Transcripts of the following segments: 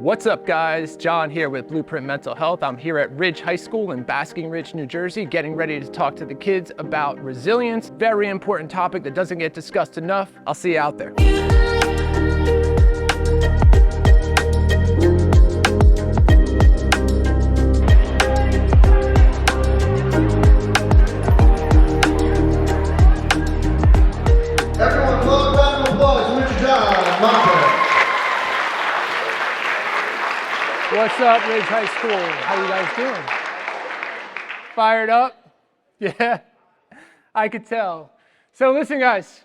What's up, guys? John here with Blueprint Mental Health. I'm here at Ridge High School in Basking Ridge, New Jersey, getting ready to talk to the kids about resilience. Very important topic that doesn't get discussed enough. I'll see you out there. Everyone, blow a round of applause. Mr. John Mopper. What's up, Ridge High School? How you guys doing? Fired up? Yeah, I could tell. So listen, guys,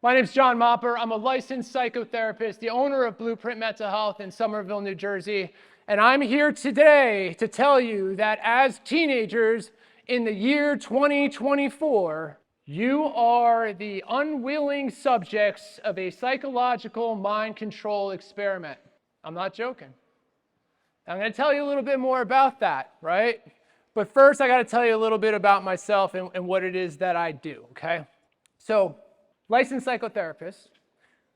my name's John Mopper. I'm a licensed psychotherapist, the owner of Blueprint Mental Health in Somerville, New Jersey. And I'm here today to tell you that as teenagers in the year 2024, you are the unwilling subjects of a psychological mind control experiment. I'm not joking. I'm going to tell you a little bit more about that, right? But first, I got to tell you a little bit about myself and what it is that I do, okay? So, licensed psychotherapist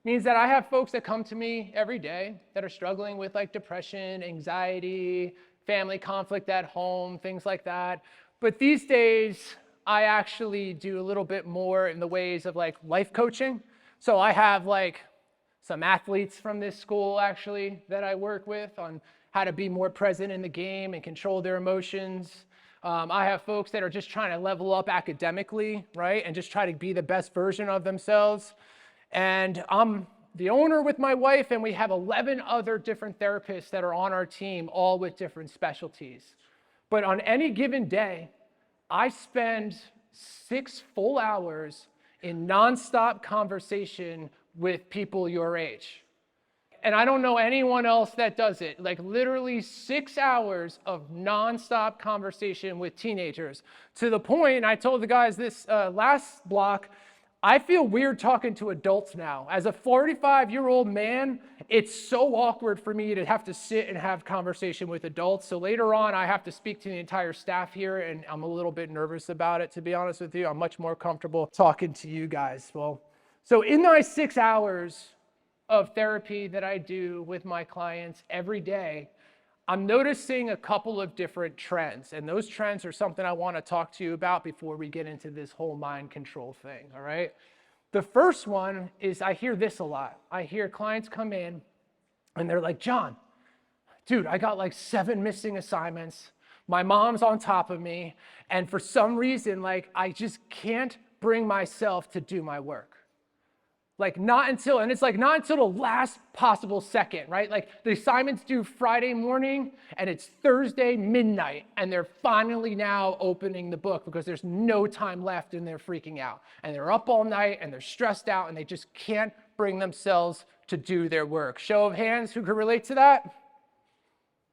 means that I have folks that come to me every day that are struggling with like depression, anxiety, family conflict at home, things like that. But these days, I actually do a little bit more in the ways of like life coaching. So I have like some athletes from this school actually that I work with on how to be more present in the game and control their emotions. I have folks that are just trying to level up academically, right? And just try to be the best version of themselves. And I'm the owner with my wife, and we have 11 other different therapists that are on our team, all with different specialties. But on any given day, I spend 6 full hours in nonstop conversation with people your age. And I don't know anyone else that does it. Like literally 6 hours of nonstop conversation with teenagers, to the point, and I told the guys this last block, I feel weird talking to adults now. As a 45-year-old man, it's so awkward for me to have to sit and have conversation with adults. So later on, I have to speak to the entire staff here, and I'm a little bit nervous about it, to be honest with you. I'm much more comfortable talking to you guys. Well, so in my 6 hours of therapy that I do with my clients every day, I'm noticing a couple of different trends. And those trends are something I want to talk to you about before we get into this whole mind control thing, all right? The first one is I hear this a lot. I hear clients come in and they're like, John, dude, I got like 7 missing assignments. My mom's on top of me. And for some reason, like I just can't bring myself to do my work. Like not until the last possible second, right? Like the assignment's due Friday morning and it's Thursday midnight and they're finally now opening the book because there's no time left and they're freaking out. And they're up all night and they're stressed out and they just can't bring themselves to do their work. Show of hands, who can relate to that?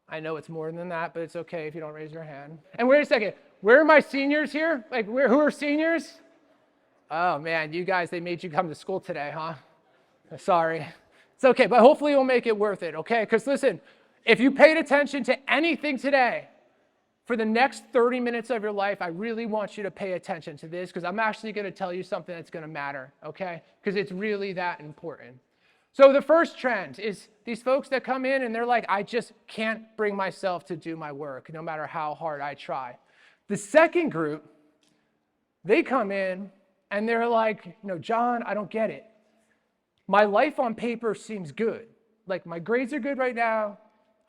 I know it's more than that, but it's okay if you don't raise your hand. And wait a second, where are my seniors here? Like who are seniors? Oh man, you guys, they made you come to school today, huh? Sorry. It's okay, but hopefully you'll make it worth it, okay? Because listen, if you paid attention to anything today, for the next 30 minutes of your life, I really want you to pay attention to this because I'm actually going to tell you something that's going to matter, okay? Because it's really that important. So the first trend is these folks that come in and they're like, I just can't bring myself to do my work no matter how hard I try. The second group, they come in and they're like, John, I don't get it. My life on paper seems good. Like my grades are good right now.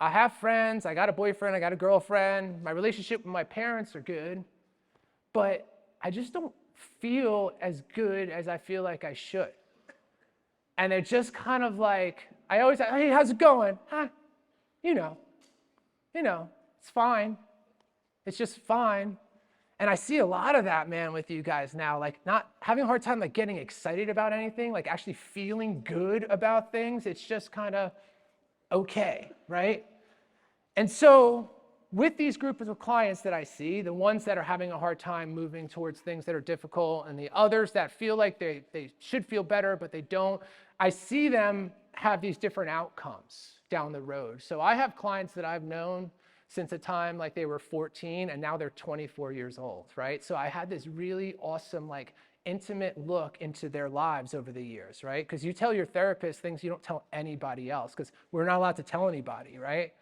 I have friends. I got a boyfriend. I got a girlfriend. My relationship with my parents are good. But I just don't feel as good as I feel like I should. And they're just kind of like, I always say, hey, how's it going? Huh? It's fine. It's just fine. And I see a lot of that, man, with you guys now, like not having a hard time like getting excited about anything, like actually feeling good about things. It's just kind of okay, right? And so with these groups of clients that I see, the ones that are having a hard time moving towards things that are difficult and the others that feel like they should feel better, but they don't, I see them have these different outcomes down the road. So I have clients that I've known since the time like they were 14 and now they're 24 years old, right? So I had this really awesome like intimate look into their lives over the years, right? Because you tell your therapist things you don't tell anybody else, because we're not allowed to tell anybody, right?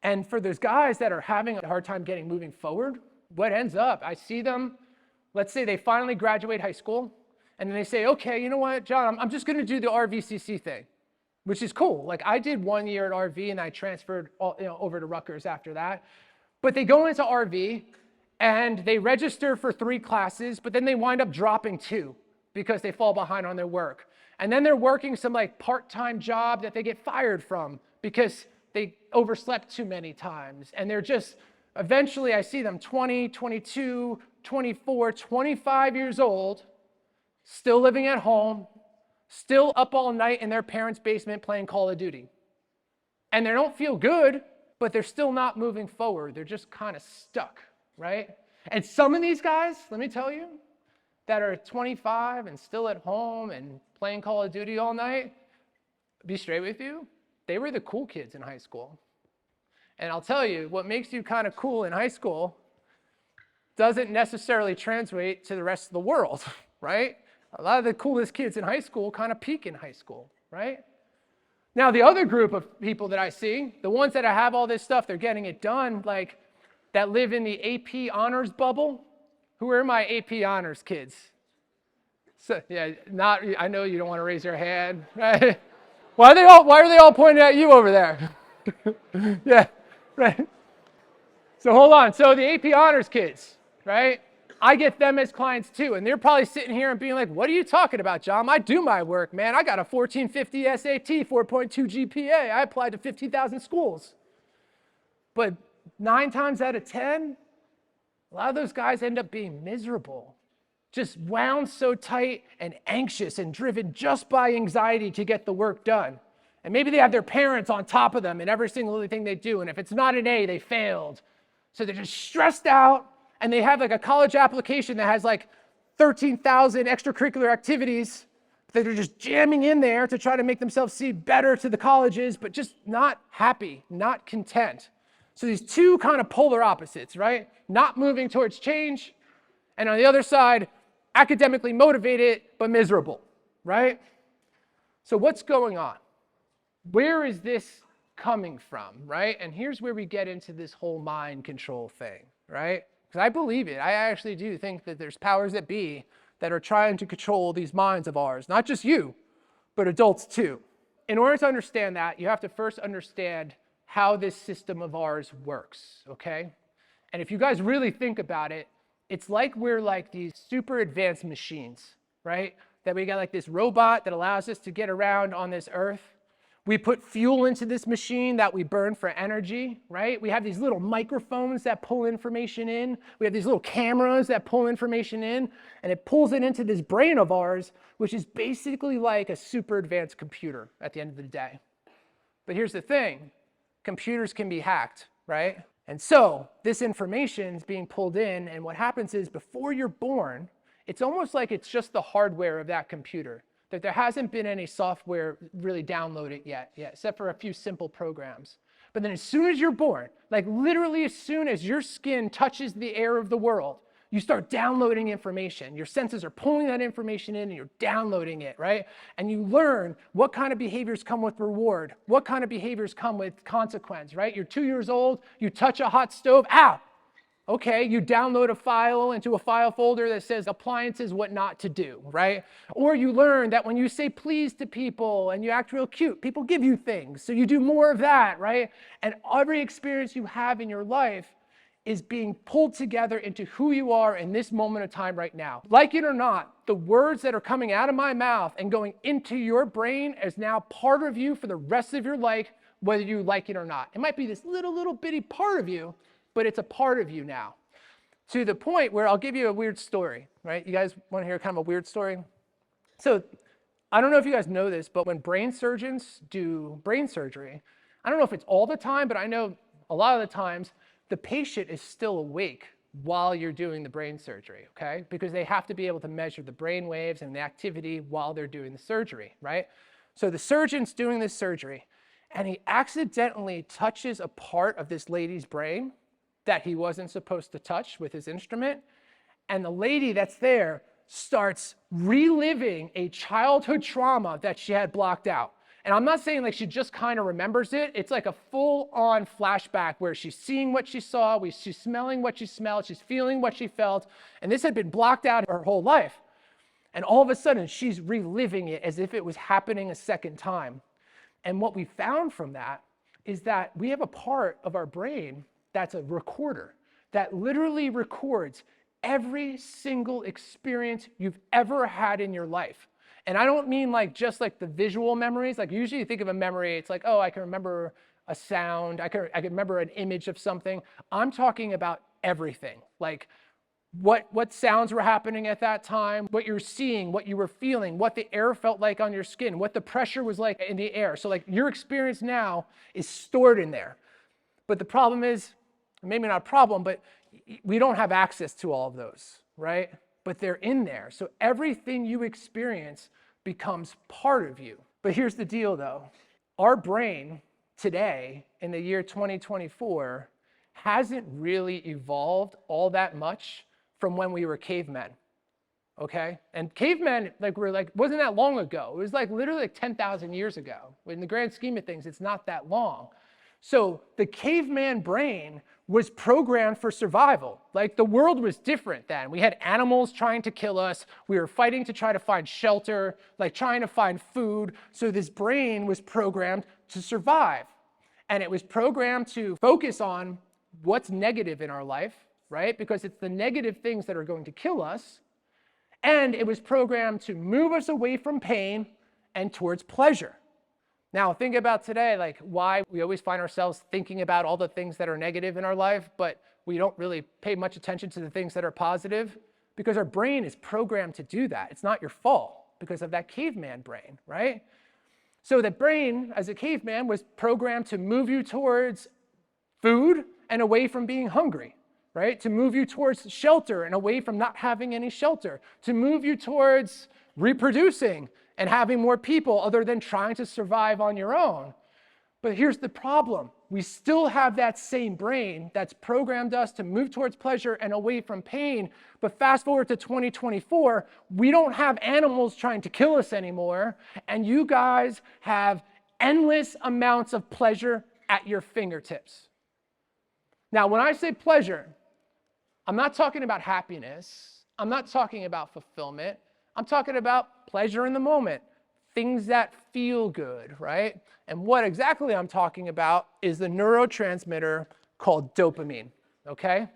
And for those guys that are having a hard time moving forward, what ends up, I see them, let's say they finally graduate high school, and then they say, okay, you know what, John, I'm just going to do the RVCC thing, which is cool. Like I did 1 year at RV and I transferred over to Rutgers after that. But they go into RV and they register for 3 classes, but then they wind up dropping 2 because they fall behind on their work. And then they're working some like part-time job that they get fired from because they overslept too many times. And they're just, eventually I see them 20, 22, 24, 25 years old, still living at home, still up all night in their parents' basement playing Call of Duty. And they don't feel good, but they're still not moving forward. They're just kind of stuck, right? And some of these guys, let me tell you, that are 25 and still at home and playing Call of Duty all night, be straight with you, they were the cool kids in high school. And I'll tell you, what makes you kind of cool in high school doesn't necessarily translate to the rest of the world, right? A lot of the coolest kids in high school kind of peak in high school, right? Now, the other group of people that I see, the ones that have all this stuff, they're getting it done, like that live in the AP honors bubble. Who are my AP honors kids? So, yeah, I know you don't want to raise your hand, right? Why are they all pointing at you over there? Yeah, right. So hold on. So the AP honors kids, right? I get them as clients too. And they're probably sitting here and being like, what are you talking about, John? I do my work, man. I got a 1450 SAT, 4.2 GPA. I applied to 50,000 schools. But 9 times out of 10, a lot of those guys end up being miserable, just wound so tight and anxious and driven just by anxiety to get the work done. And maybe they have their parents on top of them in every single thing they do. And if it's not an A, they failed. So they're just stressed out. And they have like a college application that has like 13,000 extracurricular activities that they're just jamming in there to try to make themselves seem better to the colleges, but just not happy, not content. So these two kind of polar opposites, right? Not moving towards change. And on the other side, academically motivated, but miserable, right? So what's going on? Where is this coming from, right? And here's where we get into this whole mind control thing, right? Because I believe it. I actually do think that there's powers that be that are trying to control these minds of ours. Not just you, but adults too. In order to understand that, you have to first understand how this system of ours works, okay? And if you guys really think about it, it's like we're like these super advanced machines, right? That we got like this robot that allows us to get around on this earth. We put fuel into this machine that we burn for energy, right? We have these little microphones that pull information in. We have these little cameras that pull information in, and it pulls it into this brain of ours, which is basically like a super advanced computer at the end of the day. But here's the thing, computers can be hacked, right? And so this information is being pulled in, and what happens is before you're born, it's almost like it's just the hardware of that computer, that there hasn't been any software really downloaded yet, except for a few simple programs. But then as soon as you're born, like literally as soon as your skin touches the air of the world, you start downloading information. Your senses are pulling that information in and you're downloading it, right? And you learn what kind of behaviors come with reward, what kind of behaviors come with consequence, right? You're 2 years old, you touch a hot stove, ow! Okay, you download a file into a file folder that says appliances, what not to do, right? Or you learn that when you say please to people and you act real cute, people give you things. So you do more of that, right? And every experience you have in your life is being pulled together into who you are in this moment of time right now. Like it or not, the words that are coming out of my mouth and going into your brain is now part of you for the rest of your life, whether you like it or not. It might be this little bitty part of you, but it's a part of you now. To the point where I'll give you a weird story, right? You guys want to hear kind of a weird story? So I don't know if you guys know this, but when brain surgeons do brain surgery, I don't know if it's all the time, but I know a lot of the times the patient is still awake while you're doing the brain surgery, okay? Because they have to be able to measure the brain waves and the activity while they're doing the surgery, right? So the surgeon's doing this surgery, and he accidentally touches a part of this lady's brain that he wasn't supposed to touch with his instrument, and the lady that's there starts reliving a childhood trauma that she had blocked out. And I'm not saying like she just kind of remembers it. It's like a full-on flashback where she's seeing what she saw, she's smelling what she smelled, she's feeling what she felt, and this had been blocked out her whole life. And all of a sudden, she's reliving it as if it was happening a second time. And what we found from that is that we have a part of our brain that's a recorder that literally records every single experience you've ever had in your life. And I don't mean like just like the visual memories. Like usually you think of a memory, it's like, oh, I can remember a sound, I can remember an image of something. I'm talking about everything. Like what sounds were happening at that time, what you're seeing, what you were feeling, what the air felt like on your skin, what the pressure was like in the air. So like your experience now is stored in there. But the problem is, maybe not a problem, but we don't have access to all of those, right? But they're in there. So everything you experience becomes part of you. But here's the deal though. Our brain today in the year 2024 hasn't really evolved all that much from when we were cavemen, okay? And cavemen, wasn't that long ago. It was like literally like 10,000 years ago. In the grand scheme of things, it's not that long. So the caveman brain was programmed for survival. Like the world was different then. We had animals trying to kill us. We were fighting to try to find shelter, like trying to find food. So this brain was programmed to survive. And it was programmed to focus on what's negative in our life, right? Because it's the negative things that are going to kill us. And it was programmed to move us away from pain and towards pleasure. Now, think about today, like why we always find ourselves thinking about all the things that are negative in our life, but we don't really pay much attention to the things that are positive, because our brain is programmed to do that. It's not your fault because of that caveman brain, right? So the brain, as a caveman, was programmed to move you towards food and away from being hungry, right? To move you towards shelter and away from not having any shelter. To move you towards reproducing and having more people other than trying to survive on your own. But here's the problem. We still have that same brain that's programmed us to move towards pleasure and away from pain. But fast forward to 2024, we don't have animals trying to kill us anymore. And you guys have endless amounts of pleasure at your fingertips. Now, when I say pleasure, I'm not talking about happiness. I'm not talking about fulfillment. I'm talking about pleasure in the moment, things that feel good, right? And what exactly I'm talking about is the neurotransmitter called dopamine, okay?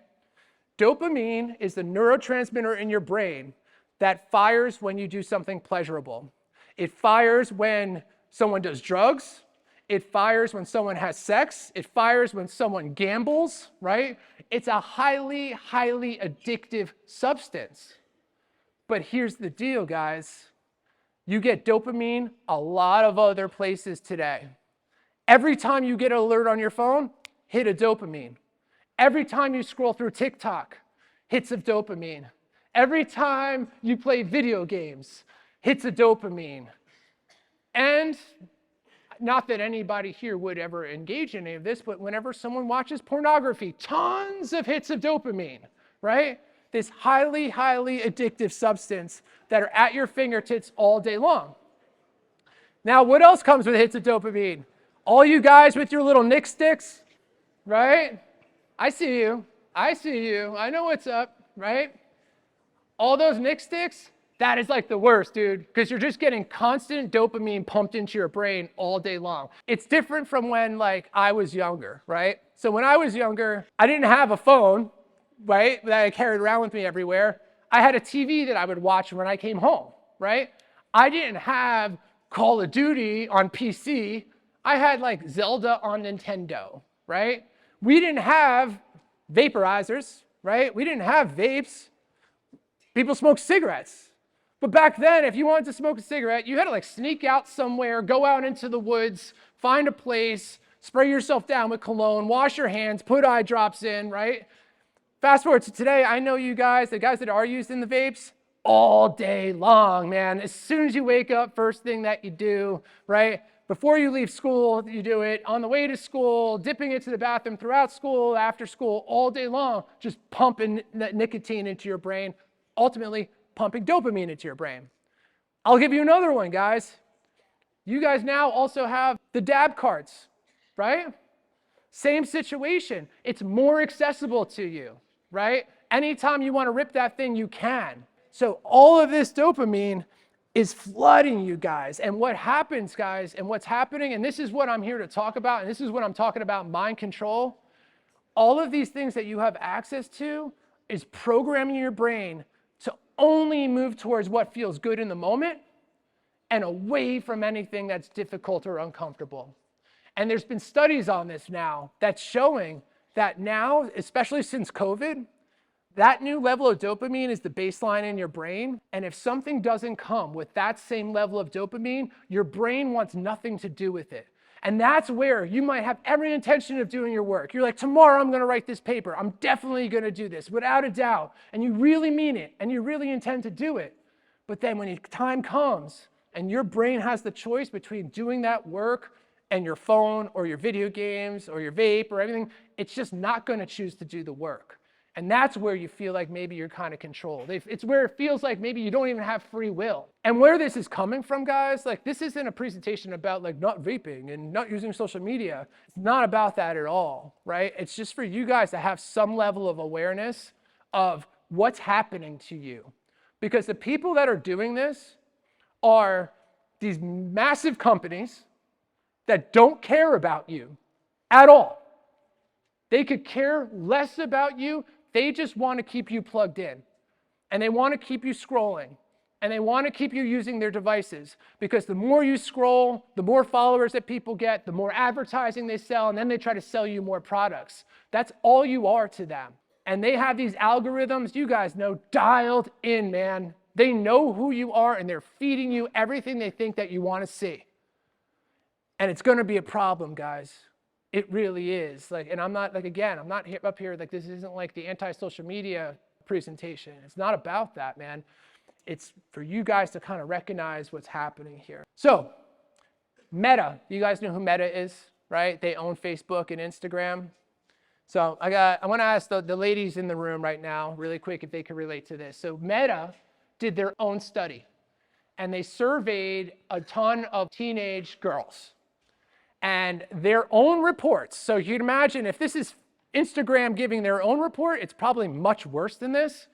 Dopamine is the neurotransmitter in your brain that fires when you do something pleasurable. It fires when someone does drugs. It fires when someone has sex. It fires when someone gambles, right? It's a highly, highly addictive substance. But here's the deal, guys. You get dopamine a lot of other places today. Every time you get an alert on your phone, hit a dopamine. Every time you scroll through TikTok, hits of dopamine. Every time you play video games, hits of dopamine. And not that anybody here would ever engage in any of this, but whenever someone watches pornography, tons of hits of dopamine, right? This highly, highly addictive substance that are at your fingertips all day long. Now, what else comes with hits of dopamine? All you guys with your little Nick sticks, right? I see you. I see you. I know what's up, right? All those Nick sticks, that is like the worst, dude, because you're just getting constant dopamine pumped into your brain all day long. It's different from when like I was younger, right? So when I was younger, I didn't have a phone, right, that I carried around with me everywhere. I had a TV that I would watch when I came home, right? I didn't have Call of Duty on PC. I had like Zelda on Nintendo, right? We didn't have vaporizers, right? We didn't have vapes. People smoked cigarettes. But back then, if you wanted to smoke a cigarette, you had to like sneak out somewhere, go out into the woods, find a place, spray yourself down with cologne, wash your hands, put eye drops in, right? Fast forward to today, I know you guys, the guys that are using the vapes, all day long, man. As soon as you wake up, first thing that you do, right? Before you leave school, you do it. On the way to school, dipping into the bathroom throughout school, after school, all day long, just pumping nicotine into your brain, ultimately pumping dopamine into your brain. I'll give you another one, guys. You guys now also have the dab cards, right? Same situation. It's more accessible to you, right? Anytime you want to rip that thing, you can. So all of this dopamine is flooding you guys. And what happens, guys, and what's happening, and this is what I'm here to talk about, and this is what I'm talking about, mind control. All of these things that you have access to is programming your brain to only move towards what feels good in the moment and away from anything that's difficult or uncomfortable. And there's been studies on this now that's showing that now, especially since COVID, that new level of dopamine is the baseline in your brain. And if something doesn't come with that same level of dopamine, your brain wants nothing to do with it. And that's where you might have every intention of doing your work. You're like, tomorrow I'm going to write this paper. I'm definitely going to do this, without a doubt. And you really mean it, and you really intend to do it. But then when time comes, and your brain has the choice between doing that work and your phone or your video games or your vape or everything, it's just not going to choose to do the work. And that's where you feel like maybe you're kind of controlled. It's where it feels like maybe you don't even have free will. And where this is coming from, guys, like this isn't a presentation about like not vaping and not using social media. It's not about that at all, right? It's just for you guys to have some level of awareness of what's happening to you. Because the people that are doing this are these massive companies that don't care about you at all. They could care less about you. They just want to keep you plugged in. And they want to keep you scrolling. And they want to keep you using their devices. Because the more you scroll, the more followers that people get, the more advertising they sell, and then they try to sell you more products. That's all you are to them. And they have these algorithms, you guys know, dialed in, man. They know who you are, and they're feeding you everything they think that you want to see. And it's going to be a problem, guys. It really is. Like, and I'm not like, again, I'm not up here like this isn't like the anti-social media presentation. It's not about that, man. It's for you guys to kind of recognize what's happening here. So Meta, you guys know who Meta is, right? They own Facebook and Instagram. So I want to ask the ladies in the room right now really quick if they can relate to this. So Meta did their own study, and they surveyed a ton of teenage girls. And their own reports, so you'd imagine if this is Instagram giving their own report, it's probably much worse than this,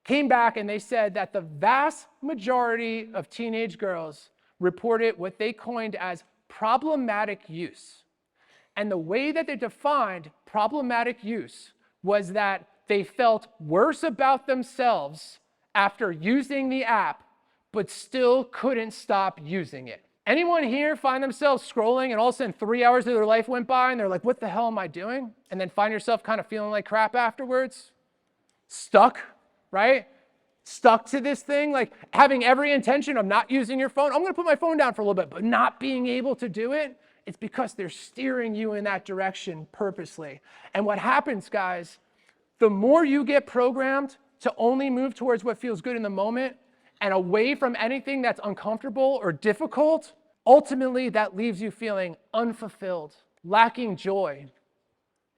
came back and they said that the vast majority of teenage girls reported what they coined as problematic use. And the way that they defined problematic use was that they felt worse about themselves after using the app, but still couldn't stop using it. Anyone here find themselves scrolling and all of a sudden 3 hours of their life went by and they're like, what the hell am I doing? And then find yourself kind of feeling like crap afterwards? Stuck, right? Stuck to this thing, like having every intention of not using your phone. I'm going to put my phone down for a little bit, but not being able to do it. It's because they're steering you in that direction purposely. And what happens, guys, the more you get programmed to only move towards what feels good in the moment and away from anything that's uncomfortable or difficult, ultimately that leaves you feeling unfulfilled, lacking joy,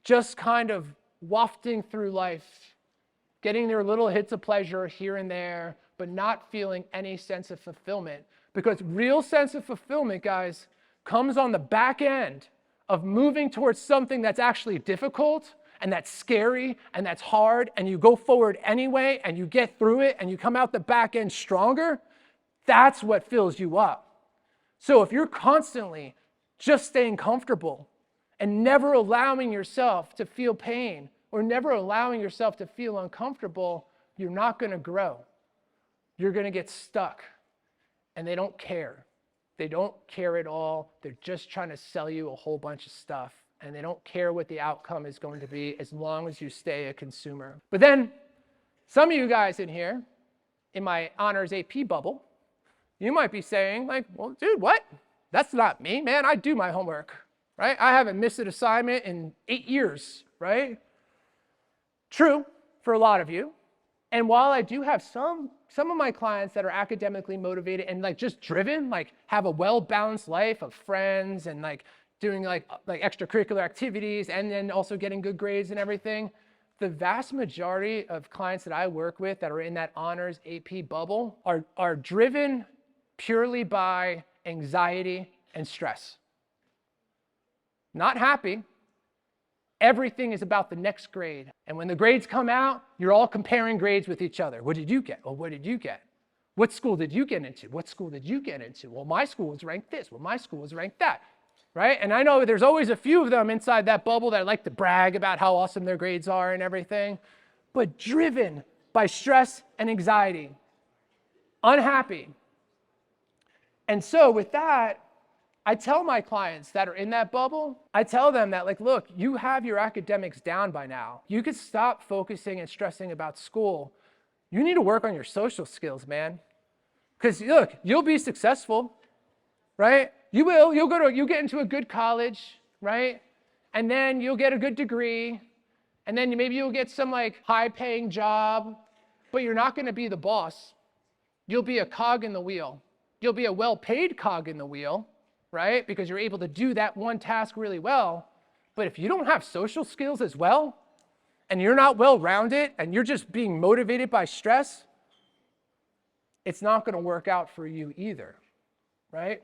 just kind of wafting through life, getting their little hits of pleasure here and there, but not feeling any sense of fulfillment. Because real sense of fulfillment, guys, comes on the back end of moving towards something that's actually difficult and that's scary and that's hard, and you go forward anyway and you get through it and you come out the back end stronger. That's what fills you up. So if you're constantly just staying comfortable and never allowing yourself to feel pain or never allowing yourself to feel uncomfortable, you're not going to grow. You're going to get stuck. And they don't care. They don't care at all. They're just trying to sell you a whole bunch of stuff. And they don't care what the outcome is going to be as long as you stay a consumer. But then some of you guys in here, in my honors AP bubble, you might be saying like, well, dude, what? That's not me, man. I do my homework, right? I haven't missed an assignment in 8 years, right? True for a lot of you. And while I do have some of my clients that are academically motivated and like just driven, like have a well-balanced life of friends and like doing like extracurricular activities and then also getting good grades and everything, the vast majority of clients that I work with that are in that honors AP bubble are driven purely by anxiety and stress. Not happy. Everything is about the next grade. And when the grades come out, you're all comparing grades with each other. What did you get? Well, what did you get? What school did you get into? What school did you get into? Well, my school was ranked this. Well, my school was ranked that. Right? And I know there's always a few of them inside that bubble that like to brag about how awesome their grades are and everything, but driven by stress and anxiety, unhappy. And so with that, I tell my clients that are in that bubble, I tell them that, like, look, you have your academics down by now. You could stop focusing and stressing about school. You need to work on your social skills, man. Because look, you'll be successful, right? You will. You'll get into a good college, right? And then you'll get a good degree, and then maybe you'll get some like high-paying job, but you're not going to be the boss. You'll be a cog in the wheel. You'll be a well-paid cog in the wheel, right? Because you're able to do that one task really well. But if you don't have social skills as well, and you're not well-rounded, and you're just being motivated by stress, it's not going to work out for you either, right?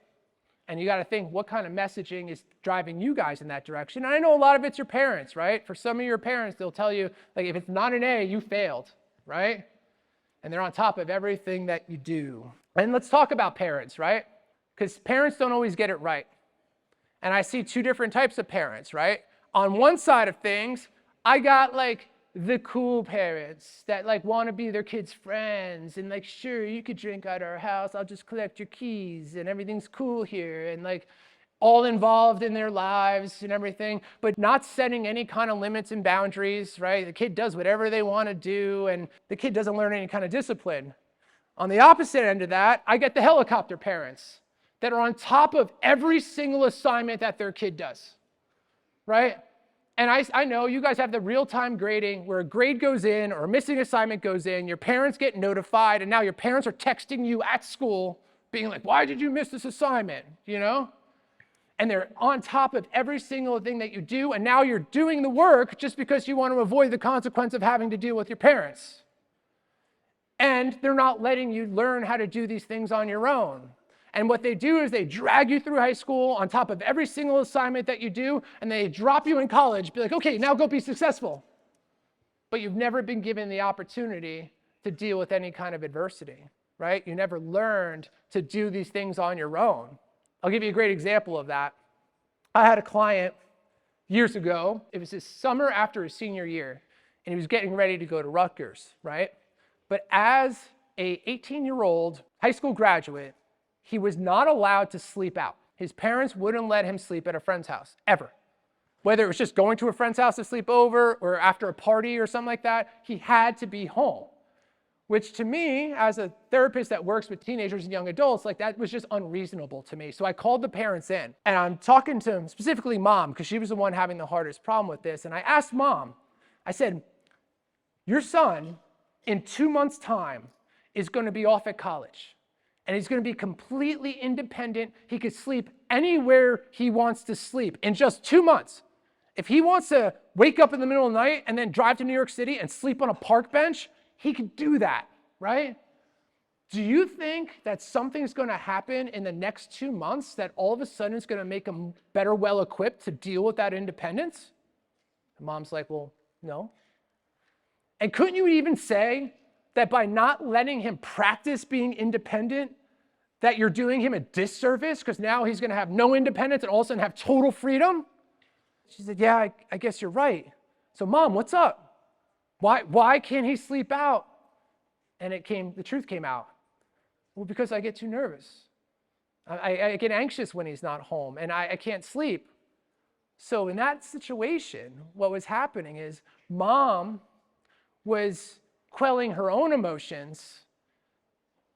And you got to think, what kind of messaging is driving you guys in that direction? And I know a lot of it's your parents, right? For some of your parents, they'll tell you, like, if it's not an A, you failed, right? And they're on top of everything that you do. And let's talk about parents, right? Because parents don't always get it right. And I see two different types of parents, right? On one side of things, I got like the cool parents that like want to be their kids' friends and like, sure, you could drink at our house, I'll just collect your keys and everything's cool here, and like all involved in their lives and everything, but not setting any kind of limits and boundaries, right? The kid does whatever they want to do and the kid doesn't learn any kind of discipline. On the opposite end of that, I get the helicopter parents that are on top of every single assignment that their kid does, right? And I know you guys have the real-time grading where a grade goes in or a missing assignment goes in, your parents get notified, and now your parents are texting you at school being like, why did you miss this assignment, you know? And they're on top of every single thing that you do, and now you're doing the work just because you want to avoid the consequence of having to deal with your parents. And they're not letting you learn how to do these things on your own. And what they do is they drag you through high school on top of every single assignment that you do, and they drop you in college, be like, okay, now go be successful. But you've never been given the opportunity to deal with any kind of adversity, right? You never learned to do these things on your own. I'll give you a great example of that. I had a client years ago. It was his summer after his senior year, and he was getting ready to go to Rutgers, right? But as a 18-year-old high school graduate, he was not allowed to sleep out. His parents wouldn't let him sleep at a friend's house, ever. Whether it was just going to a friend's house to sleep over or after a party or something like that, he had to be home. Which to me, as a therapist that works with teenagers and young adults, like that was just unreasonable to me. So I called the parents in, and I'm talking to him, specifically mom, because she was the one having the hardest problem with this. And I asked mom, I said, your son in 2 months' time is going to be off at college. And he's going to be completely independent. He could sleep anywhere he wants to sleep in just 2 months. If he wants to wake up in the middle of the night and then drive to New York City and sleep on a park bench, he could do that, right? Do you think that something's going to happen in the next 2 months that all of a sudden is going to make him better well-equipped to deal with that independence? And mom's like, well, no. And couldn't you even say that by not letting him practice being independent, that you're doing him a disservice because now he's going to have no independence and all of a sudden have total freedom? She said, yeah, I guess you're right. So mom, what's up? Why can't he sleep out? And the truth came out. Well, because I get too nervous. I get anxious when he's not home and I can't sleep. So in that situation, what was happening is mom was quelling her own emotions,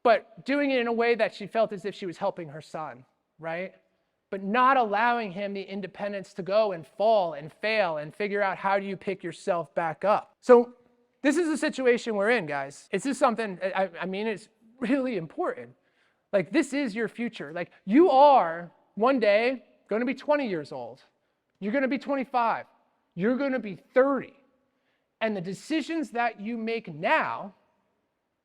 but doing it in a way that she felt as if she was helping her son, right? But not allowing him the independence to go and fall and fail and figure out how do you pick yourself back up. So this is the situation we're in, guys. It's just something, I mean, it's really important. Like, this is your future. Like, you are one day going to be 20 years old. You're going to be 25. You're going to be 30. And the decisions that you make now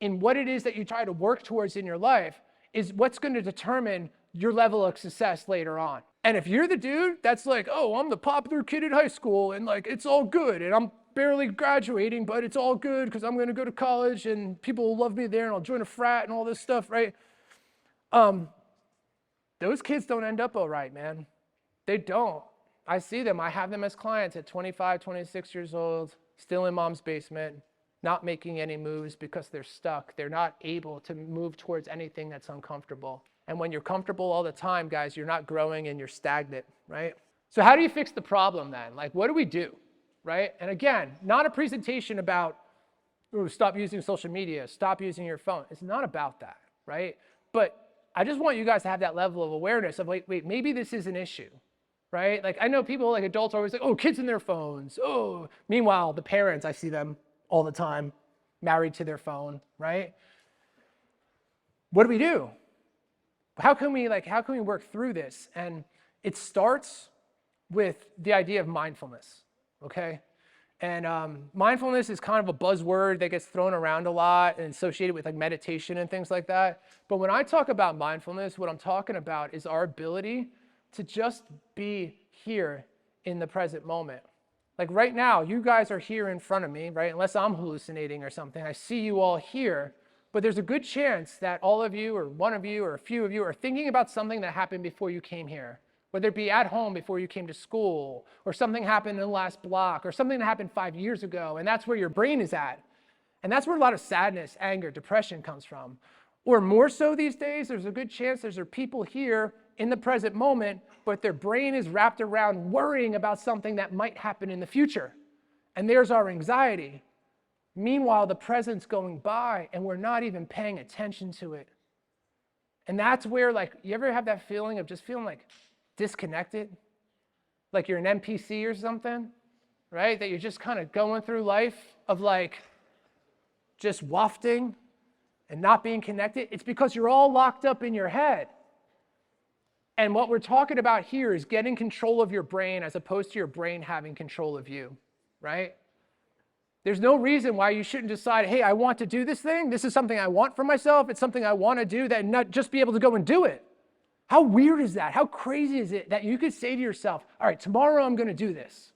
in what it is that you try to work towards in your life is what's going to determine your level of success later on. And if you're the dude that's like, oh, I'm the popular kid at high school and like it's all good and I'm barely graduating, but it's all good because I'm going to go to college and people will love me there and I'll join a frat and all this stuff, right? Those kids don't end up all right, man. They don't. I see them. I have them as clients at 25, 26 years old, still in mom's basement, not making any moves because they're stuck. They're not able to move towards anything that's uncomfortable. And when you're comfortable all the time, guys, you're not growing and you're stagnant, right? So how do you fix the problem then? Like, what do we do, right? And again, not a presentation about, ooh, stop using social media, stop using your phone. It's not about that, right? But I just want you guys to have that level of awareness of like, wait, maybe this is an issue, right? Like I know people, like adults are always like, oh, kids in their phones. Oh, meanwhile, the parents, I see them all the time, married to their phone, right? What do we do? How can we work through this? And it starts with the idea of mindfulness, okay? And mindfulness is kind of a buzzword that gets thrown around a lot and associated with like meditation and things like that. But when I talk about mindfulness, what I'm talking about is our ability to just be here in the present moment. Like right now, you guys are here in front of me, right? Unless I'm hallucinating or something, I see you all here, but there's a good chance that all of you or one of you or a few of you are thinking about something that happened before you came here. Whether it be at home before you came to school, or something happened in the last block, or something that happened 5 years ago, and that's where your brain is at. And that's where a lot of sadness, anger, depression comes from. Or more so these days, there's a good chance there's people here in the present moment, but their brain is wrapped around worrying about something that might happen in the future. And there's our anxiety. Meanwhile, the present's going by, and we're not even paying attention to it. And that's where, like, you ever have that feeling of just feeling like disconnected, like you're an NPC or something, right? That you're just kind of going through life of like just wafting and not being connected. It's because you're all locked up in your head. And what we're talking about here is getting control of your brain as opposed to your brain having control of you, right? There's no reason why you shouldn't decide, hey, I want to do this thing. This is something I want for myself. It's something I want to do, that not just be able to go and do it. How weird is that? How crazy is it that you could say to yourself, all right, tomorrow I'm going to do this.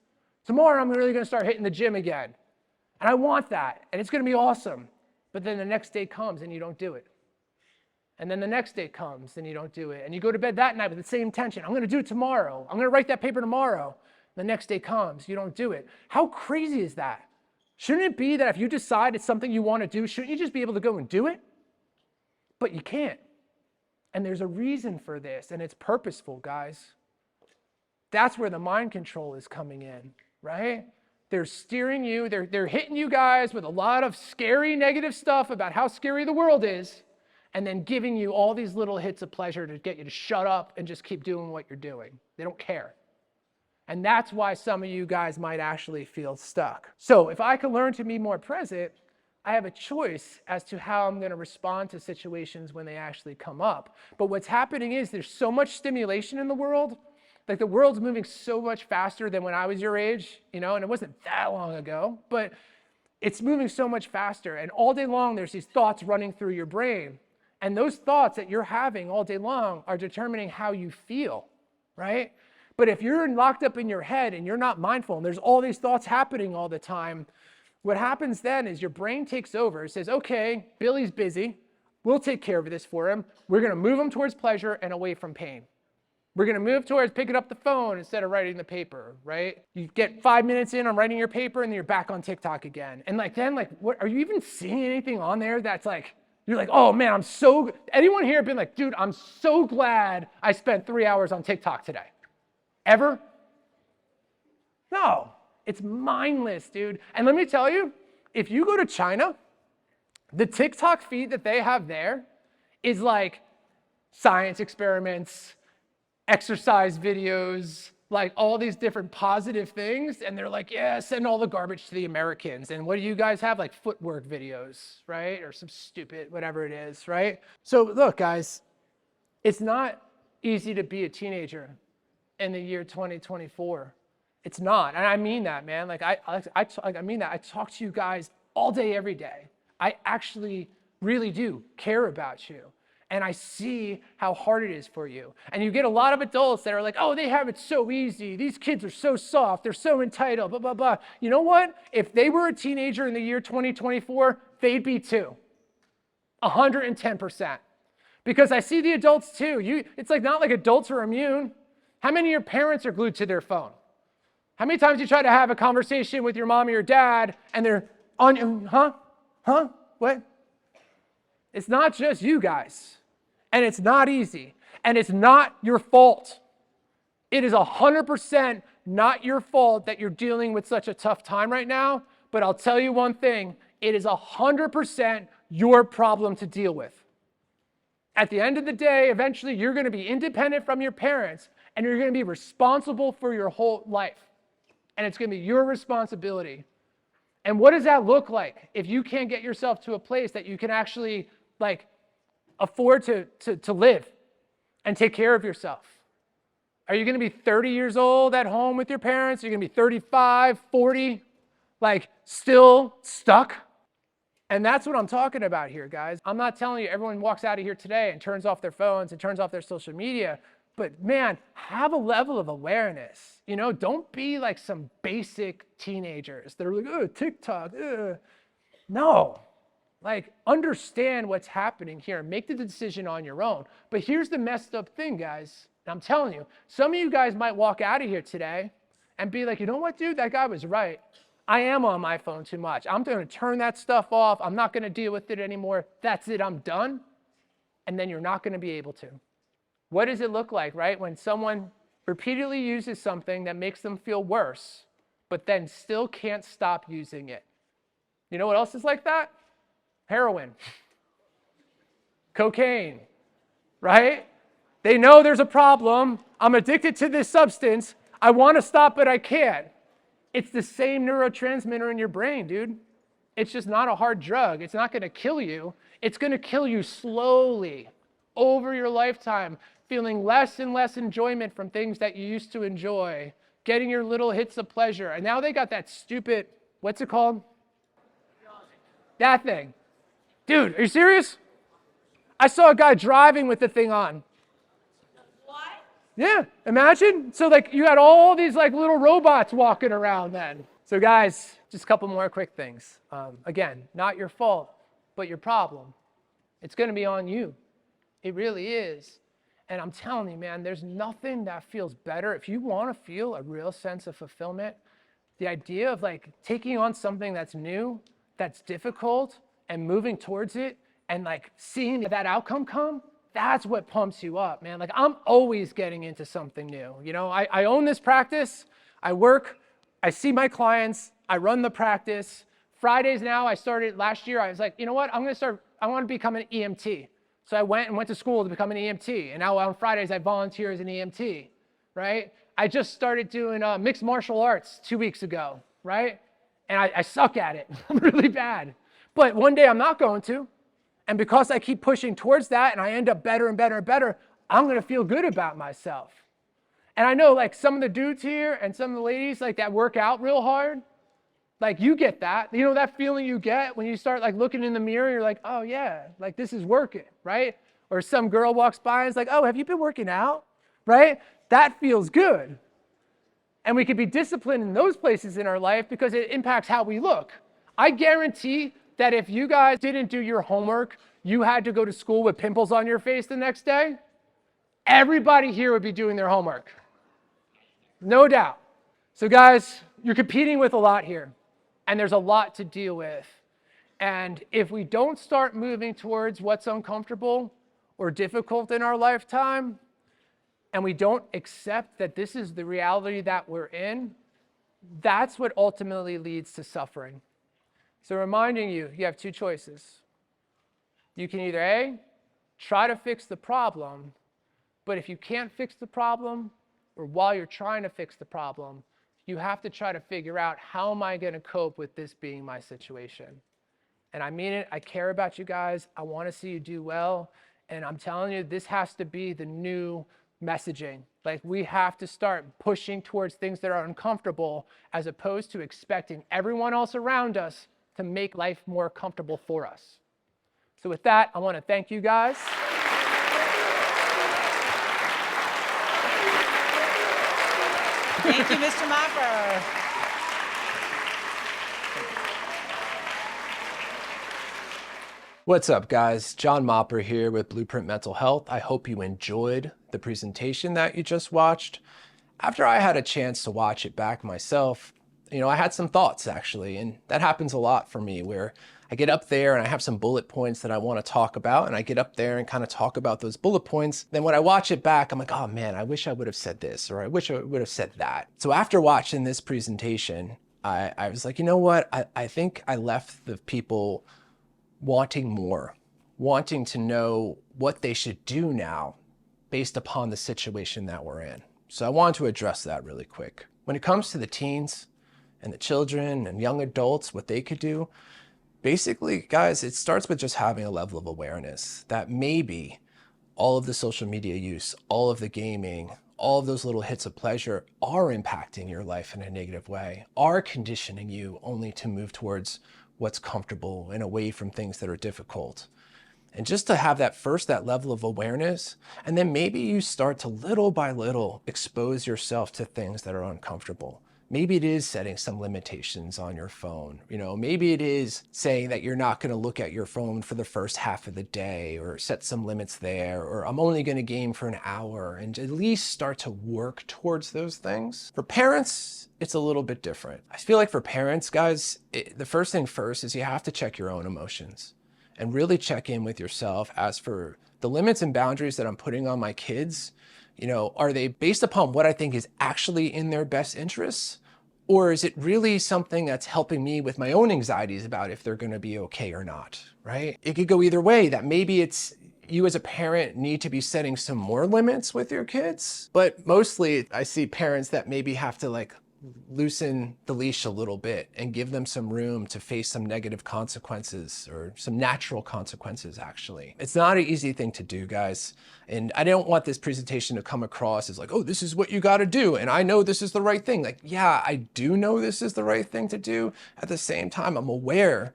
Tomorrow I'm really going to start hitting the gym again. And I want that. And it's going to be awesome. But then the next day comes and you don't do it. And then the next day comes and you don't do it. And you go to bed that night with the same intention. I'm going to do it tomorrow. I'm going to write that paper tomorrow. The next day comes, you don't do it. How crazy is that? Shouldn't it be that if you decide it's something you want to do, shouldn't you just be able to go and do it? But you can't. And there's a reason for this, and it's purposeful, guys. That's where the mind control is coming in, right? They're steering you, they're hitting you guys with a lot of scary negative stuff about how scary the world is, and then giving you all these little hits of pleasure to get you to shut up and just keep doing what you're doing. They don't care. And that's why some of you guys might actually feel stuck. So if I can learn to be more present, I have a choice as to how I'm going to respond to situations when they actually come up. But what's happening is there's so much stimulation in the world. Like the world's moving so much faster than when I was your age, and it wasn't that long ago, but it's moving so much faster. And all day long, there's these thoughts running through your brain. And those thoughts that you're having all day long are determining how you feel, right? But if you're locked up in your head and you're not mindful and there's all these thoughts happening all the time, what happens then is your brain takes over. It says, okay, Billy's busy. We'll take care of this for him. We're going to move him towards pleasure and away from pain. We're going to move towards picking up the phone instead of writing the paper, right? You get 5 minutes in on writing your paper and then you're back on TikTok again. And what are you even seeing anything on there that's like, you're like, oh man, anyone here been like, dude, I'm so glad I spent 3 hours on TikTok today? Ever? No. It's mindless, dude. And let me tell you, if you go to China, the TikTok feed that they have there is like science experiments, exercise videos, like all these different positive things. And they're like, yeah, send all the garbage to the Americans. And what do you guys have? Like footwork videos, right? Or some stupid, whatever it is, right? So look, guys, it's not easy to be a teenager in the year 2024. It's not, and I mean that, man. Like I mean that. I talk to you guys all day, every day. I actually really do care about you, and I see how hard it is for you. And you get a lot of adults that are like, "Oh, they have it so easy. These kids are so soft. They're so entitled." Blah blah blah. You know what? If they were a teenager in the year 2024, they'd be too. 110%. Because I see the adults too. It's like not like adults are immune. How many of your parents are glued to their phone? How many times you try to have a conversation with your mom or your dad and they're on, what? It's not just you guys. And it's not easy. And it's not your fault. It is 100% not your fault that you're dealing with such a tough time right now. But I'll tell you one thing, it is 100% your problem to deal with. At the end of the day, eventually you're going to be independent from your parents and you're going to be responsible for your whole life. And it's going to be your responsibility. And what does that look like if you can't get yourself to a place that you can actually like afford to live and take care of yourself? Are you going to be 30 years old at home with your parents? Are you going to be 35, 40, like still stuck? And that's what I'm talking about here, guys. I'm not telling you everyone walks out of here today and turns off their phones and turns off their social media. But man, have a level of awareness. You know, don't be like some basic teenagers. They're like, oh, TikTok. No, like understand what's happening here. Make the decision on your own. But here's the messed up thing, guys. And I'm telling you, some of you guys might walk out of here today and be like, you know what, dude, that guy was right. I am on my phone too much. I'm going to turn that stuff off. I'm not going to deal with it anymore. That's it. I'm done. And then you're not going to be able to. What does it look like, right? When someone repeatedly uses something that makes them feel worse, but then still can't stop using it. You know what else is like that? Heroin. Cocaine, right? They know there's a problem. I'm addicted to this substance. I want to stop, but I can't. It's the same neurotransmitter in your brain, dude. It's just not a hard drug. It's not going to kill you. It's going to kill you slowly over your lifetime, feeling less and less enjoyment from things that you used to enjoy, getting your little hits of pleasure. And now they got that stupid, what's it called? That thing. Dude, are you serious? I saw a guy driving with the thing on. What? Yeah, imagine. So like you had all these like little robots walking around then. So guys, just a couple more quick things. Again, not your fault, but your problem. It's going to be on you. It really is. And I'm telling you, man, there's nothing that feels better. If you want to feel a real sense of fulfillment, the idea of like taking on something that's new, that's difficult, and moving towards it, and like seeing that outcome come, that's what pumps you up, man. Like I'm always getting into something new. You know, I own this practice. I work. I see my clients. I run the practice. Fridays now, I started last year. I was like, you know what? I want to become an EMT. So I went to school to become an EMT. And now on Fridays, I volunteer as an EMT, right? I just started doing mixed martial arts 2 weeks ago, right? And I suck at it. I'm really bad. But one day I'm not going to. And because I keep pushing towards that and I end up better and better and better, I'm going to feel good about myself. And I know like some of the dudes here and some of the ladies like that work out real hard. Like you get that, you know, that feeling you get when you start like looking in the mirror, you're like, oh yeah, like this is working, right? Or some girl walks by and is like, oh, have you been working out? Right? That feels good. And we can be disciplined in those places in our life because it impacts how we look. I guarantee that if you guys didn't do your homework, you had to go to school with pimples on your face the next day, everybody here would be doing their homework. No doubt. So guys, you're competing with a lot here. And there's a lot to deal with. And if we don't start moving towards what's uncomfortable or difficult in our lifetime, and we don't accept that this is the reality that we're in, that's what ultimately leads to suffering. So reminding you, you have two choices. You can either A, try to fix the problem, but if you can't fix the problem, or while you're trying to fix the problem, you have to try to figure out, how am I going to cope with this being my situation? And I mean it. I care about you guys. I want to see you do well. And I'm telling you, this has to be the new messaging. Like, we have to start pushing towards things that are uncomfortable as opposed to expecting everyone else around us to make life more comfortable for us. So with that, I want to thank you guys. Thank you, Mr. Mopper. What's up, guys? John Mopper here with Blueprint Mental Health. I hope you enjoyed the presentation that you just watched. After I had a chance to watch it back myself, I had some thoughts actually, and that happens a lot for me where I get up there and I have some bullet points that I want to talk about, and I get up there and kind of talk about those bullet points. Then when I watch it back, I'm like, oh man, I wish I would have said this, or I wish I would have said that. So after watching this presentation, I was like, you know what? I think I left the people wanting more, wanting to know what they should do now based upon the situation that we're in. So I wanted to address that really quick. When it comes to the teens and the children and young adults, what they could do, basically, guys, it starts with just having a level of awareness that maybe all of the social media use, all of the gaming, all of those little hits of pleasure are impacting your life in a negative way, are conditioning you only to move towards what's comfortable and away from things that are difficult. And just to have that level of awareness, and then maybe you start to little by little expose yourself to things that are uncomfortable. Maybe it is setting some limitations on your phone. Maybe it is saying that you're not going to look at your phone for the first half of the day, or set some limits there, or I'm only going to game for an hour, and at least start to work towards those things. For parents, it's a little bit different. I feel like for parents, guys, the first thing first is you have to check your own emotions and really check in with yourself as for the limits and boundaries that I'm putting on my kids. Are they based upon what I think is actually in their best interests? Or is it really something that's helping me with my own anxieties about if they're going to be okay or not, right? It could go either way, that maybe it's you as a parent need to be setting some more limits with your kids. But mostly I see parents that maybe have to loosen the leash a little bit and give them some room to face some negative consequences, or some natural consequences, actually. It's not an easy thing to do, guys. And I don't want this presentation to come across as like, oh, this is what you got to do, and I know this is the right thing. Yeah, I do know this is the right thing to do. At the same time, I'm aware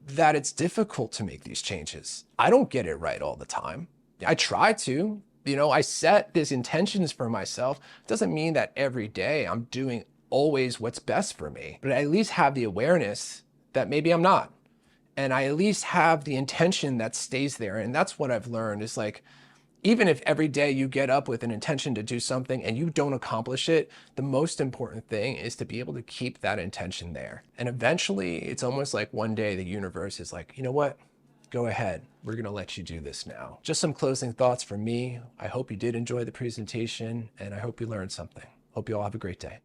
that it's difficult to make these changes. I don't get it right all the time. I try to. I set these intentions for myself. It doesn't mean that every day I'm doing always what's best for me, but I at least have the awareness that maybe I'm not. And I at least have the intention that stays there. And that's what I've learned is even if every day you get up with an intention to do something and you don't accomplish it, the most important thing is to be able to keep that intention there. And eventually it's almost like one day the universe is like, you know what? Go ahead. We're going to let you do this now. Just some closing thoughts from me. I hope you did enjoy the presentation, and I hope you learned something. Hope you all have a great day.